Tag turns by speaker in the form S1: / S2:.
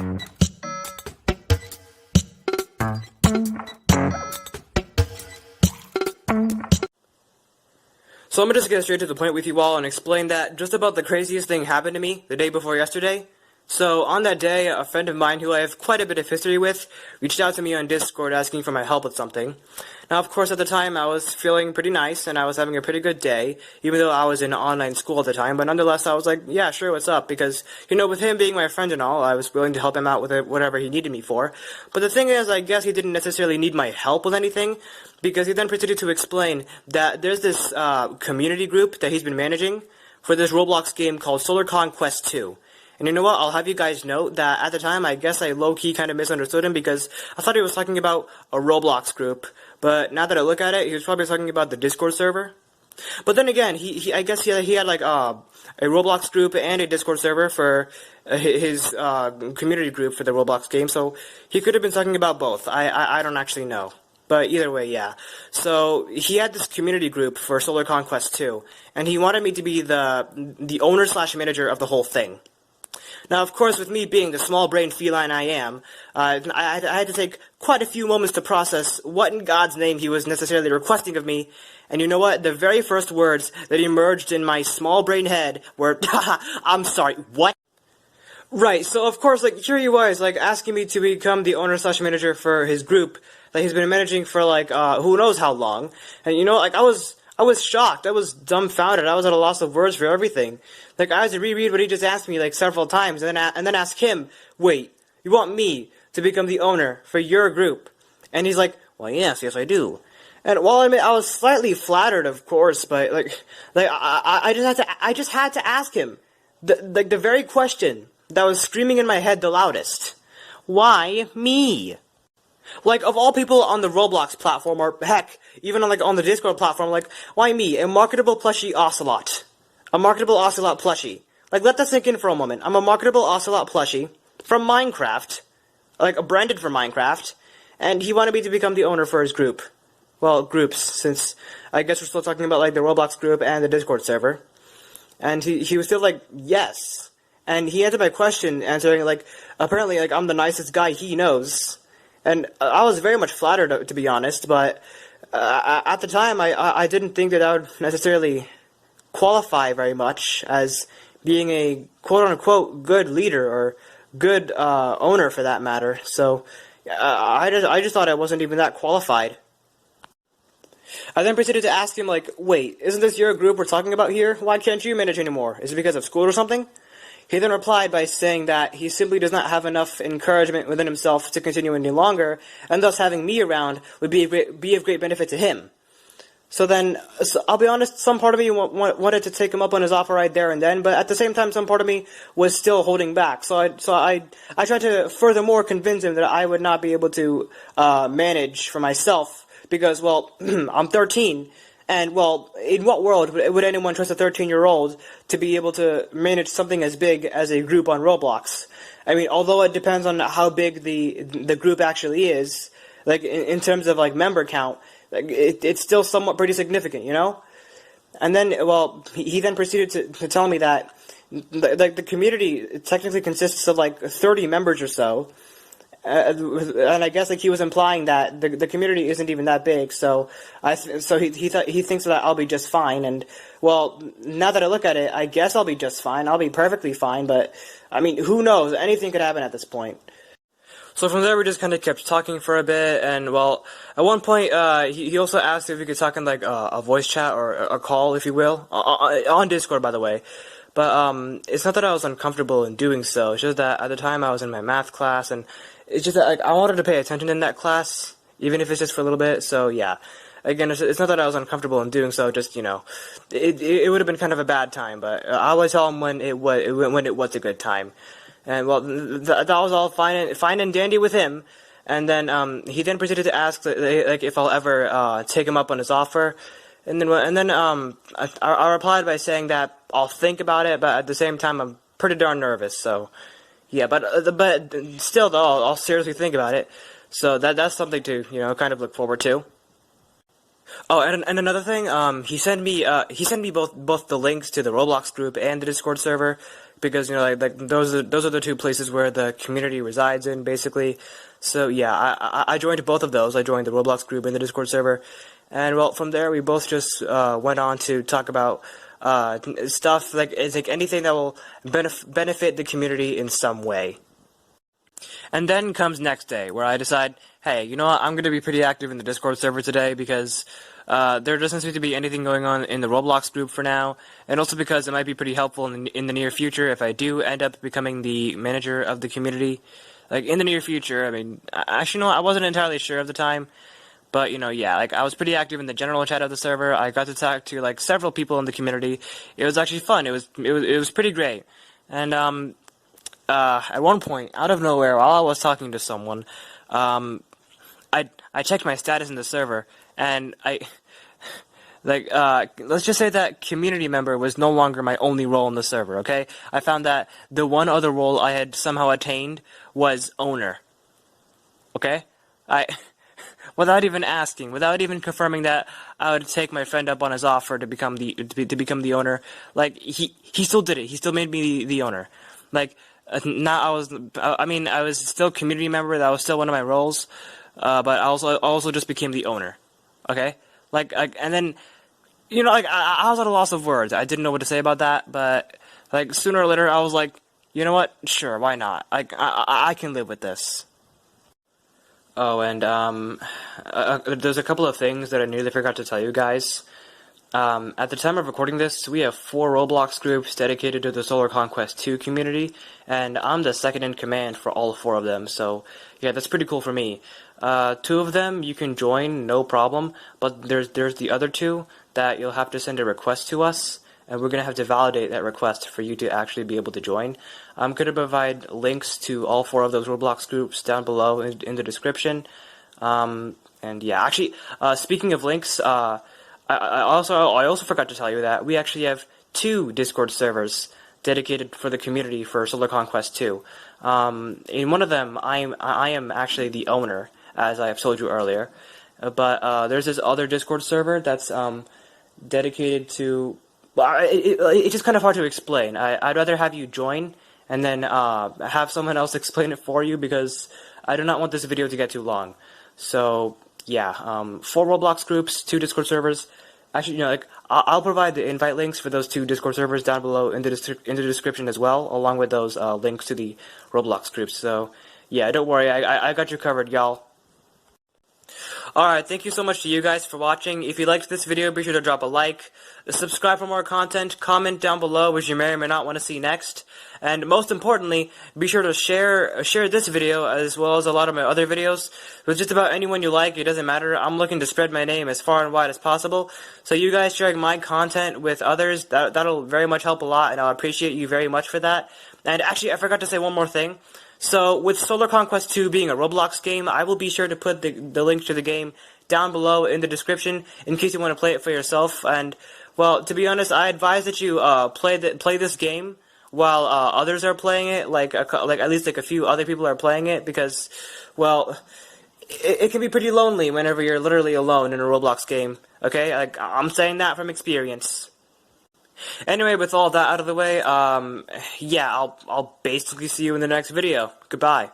S1: So I'm gonna just get straight to the point with you all and explain that just about the craziest thing happened to me the day before yesterday. So on that day, a friend of mine who I have quite a bit of history with reached out to me on Discord asking for my help with something. Now, of course, at the time, I was feeling pretty nice and I was having a pretty good day, even though I was in online school at the time. But nonetheless, I was like, yeah, sure, what's up? Because, with him being my friend and all, I was willing to help him out with whatever he needed me for. But the thing is, I guess he didn't necessarily need my help with anything, because he then proceeded to explain that there's this community group that he's been managing for this Roblox game called Solar Conquest 2. And you know what, I'll have you guys note that at the time, I guess I low-key kind of misunderstood him because I thought he was talking about a Roblox group. But now that I look at it, he was probably talking about the Discord server. But then again, I guess he had like a Roblox group and a Discord server for his community group for the Roblox game. So he could have been talking about both. I don't actually know. But either way, yeah. So he had this community group for Solar Conquest 2, and he wanted me to be the owner/manager of the whole thing. Now, of course, with me being the small-brained feline I am, I had to take quite a few moments to process what in God's name he was necessarily requesting of me. And you know what? The very first words that emerged in my small-brained head were, I'm sorry, what? Right, so of course, here he was, asking me to become the owner/manager for his group that he's been managing for, who knows how long. And I was shocked. I was dumbfounded. I was at a loss of words for everything. I had to reread what he just asked me, several times, and then ask him, wait, you want me to become the owner for your group? And he's like, well, yes, I do. And while I was slightly flattered, of course, but, I just had to ask him the very question that was screaming in my head the loudest. Why me? Of all people on the Roblox platform, or heck, even on the Discord platform, why me? A marketable plushie ocelot. A marketable ocelot plushie. Let that sink in for a moment. I'm a marketable ocelot plushie from Minecraft, branded for Minecraft, and he wanted me to become the owner for his group. Well, groups, since I guess we're still talking about, the Roblox group and the Discord server. And he was still yes. And he answered my question, answering, apparently, I'm the nicest guy he knows. And I was very much flattered, to be honest, but at the time, I didn't think that I would necessarily qualify very much as being a quote-unquote good leader, or good owner for that matter. So I just thought I wasn't even that qualified. I then proceeded to ask him, wait, isn't this your group we're talking about here? Why can't you manage anymore? Is it because of school or something? He then replied by saying that he simply does not have enough encouragement within himself to continue any longer, and thus having me around would be of great benefit to him. So I'll be honest, some part of me wanted to take him up on his offer right there and then, but at the same time, some part of me was still holding back. So I tried to furthermore convince him that I would not be able to manage for myself, because, well, I'm 13, and, well, in what world would anyone trust a 13-year-old to be able to manage something as big as a group on Roblox? I mean, although it depends on how big the group actually is, in terms of, member count, it's still somewhat pretty significant, And then, well, he then proceeded to tell me that, the community technically consists of, 30 members or so, and I guess he was implying that the community isn't even that big, so he thinks that I'll be just fine. And well, now that I look at it, I guess I'll be just fine. I'll be perfectly fine. But I mean, who knows? Anything could happen at this point. So from there, we just kind of kept talking for a bit, and well, at one point, he also asked if we could talk in a voice chat or a call, if you will, on Discord, by the way. But it's not that I was uncomfortable in doing so. It's just that at the time I was in my math class, and it's just that I wanted to pay attention in that class, even if it's just for a little bit. So yeah, again, it's not that I was uncomfortable in doing so. Just it would have been kind of a bad time. But I always tell him when it was a good time. And well, that was all fine and dandy with him. And then he then proceeded to ask if I'll ever take him up on his offer. And then I replied by saying that I'll think about it, but at the same time I'm pretty darn nervous. So yeah, but still though, I'll seriously think about it. So that's something to kind of look forward to. Oh, and another thing, he sent me both the links to the Roblox group and the Discord server, because like those are the two places where the community resides in, basically. So yeah, I joined both of those. I joined the Roblox group and the Discord server, and well, from there we both just went on to talk about stuff like it's like anything that will benefit the community in some way. And then comes next day, where I decide, hey, you know what, I'm going to be pretty active in the Discord server today because there doesn't seem to be anything going on in the Roblox group for now, and also because it might be pretty helpful in the near future if I do end up becoming the manager of the community. Like, in the near future, I mean, actually, no, I wasn't entirely sure of the time, but, yeah, like, I was pretty active in the general chat of the server. I got to talk to, like, several people in the community. It was actually fun. It was pretty great. And, at one point, out of nowhere, while I was talking to someone, I checked my status in the server, and let's just say that community member was no longer my only role in the server, okay? I found that the one other role I had somehow attained was owner. Okay? Without even asking, without even confirming that I would take my friend up on his offer to become the owner, like, he still did it. He still made me the owner. Like, I was still community member, that was still one of my roles, but I also just became the owner. Okay? And then, I was at a loss of words. I didn't know what to say about that, but, like, sooner or later, I was like, you know what? Sure, why not? I can live with this. Oh, and, there's a couple of things that I nearly forgot to tell you guys. At the time of recording this, we have 4 Roblox groups dedicated to the Solar Conquest 2 community, and I'm the second in command for all 4 of them, so, yeah, that's pretty cool for me. 2 of them you can join, no problem, but there's the other 2 that you'll have to send a request to us, and we're going to have to validate that request for you to actually be able to join. I'm going to provide links to all 4 of those Roblox groups down below in the description. And yeah, actually, speaking of links, I also forgot to tell you that we actually have 2 Discord servers dedicated for the community for Solar Conquest 2. In one of them, I am actually the owner, as I have told you earlier. But there's this other Discord server that's dedicated to. Well, it's just kind of hard to explain. I'd rather have you join and then have someone else explain it for you because I do not want this video to get too long. So yeah, 4 Roblox groups, 2 Discord servers. Actually, I'll provide the invite links for those 2 Discord servers down below in the description as well, along with those links to the Roblox groups. So yeah, don't worry, I got you covered, y'all. Alright, thank you so much to you guys for watching. If you liked this video, be sure to drop a like, subscribe for more content, comment down below which you may or may not want to see next, and most importantly, be sure to share this video as well as a lot of my other videos with just about anyone you like. It doesn't matter. I'm looking to spread my name as far and wide as possible, so you guys sharing my content with others, that'll very much help a lot, and I'll appreciate you very much for that. And actually, I forgot to say one more thing. So, with Solar Conquest 2 being a Roblox game, I will be sure to put the link to the game down below in the description in case you want to play it for yourself. And, well, to be honest, I advise that you play this game while others are playing it, like at least a few other people are playing it, because, well, it can be pretty lonely whenever you're literally alone in a Roblox game. Okay, I'm saying that from experience. Anyway, with all that out of the way, yeah, I'll basically see you in the next video. Goodbye.